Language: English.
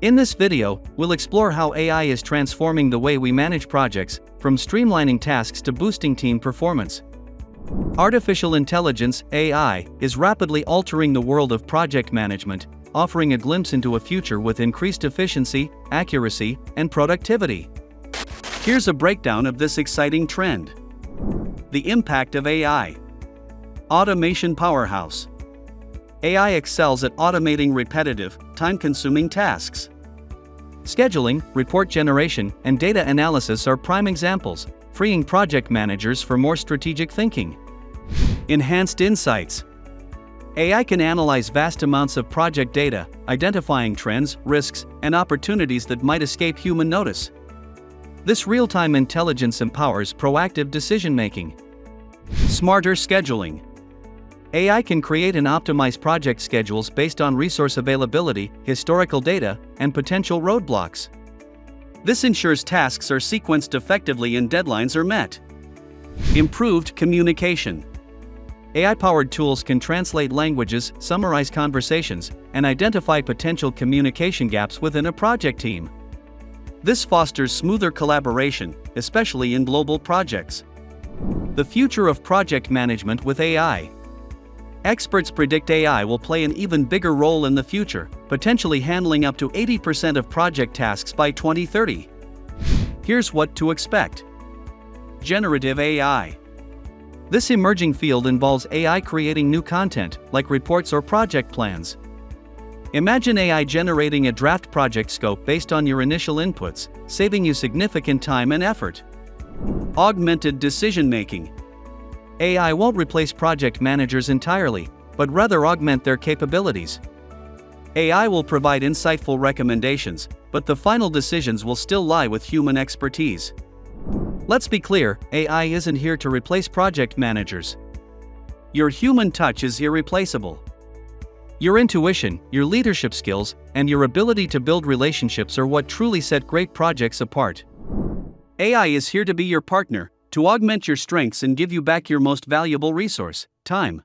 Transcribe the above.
In this video, we'll explore how AI is transforming the way we manage projects, from streamlining tasks to boosting team performance. Artificial intelligence, AI, is rapidly altering the world of project management, offering a glimpse into a future with increased efficiency, accuracy, and productivity. Here's a breakdown of this exciting trend. The impact of AI. Automation powerhouse. AI excels at automating repetitive, time-consuming tasks. Scheduling, report generation, and data analysis are prime examples, freeing project managers for more strategic thinking. Enhanced insights. AI can analyze vast amounts of project data, identifying trends, risks, and opportunities that might escape human notice. This real-time intelligence empowers proactive decision-making. Smarter scheduling. AI can create and optimize project schedules based on resource availability, historical data, and potential roadblocks. This ensures tasks are sequenced effectively and deadlines are met. Improved communication. AI-powered tools can translate languages, summarize conversations, and identify potential communication gaps within a project team. This fosters smoother collaboration, especially in global projects. The future of project management with AI. Experts predict AI will play an even bigger role in the future, potentially handling up to 80% of project tasks by 2030. Here's what to expect. Generative AI. This emerging field involves AI creating new content, like reports or project plans. Imagine AI generating a draft project scope based on your initial inputs, saving you significant time and effort. Augmented decision-making. AI won't replace project managers entirely, but rather augment their capabilities. AI will provide insightful recommendations, but the final decisions will still lie with human expertise. Let's be clear, AI isn't here to replace project managers. Your human touch is irreplaceable. Your intuition, your leadership skills, and your ability to build relationships are what truly set great projects apart. AI is here to be your partner, to augment your strengths and give you back your most valuable resource, time.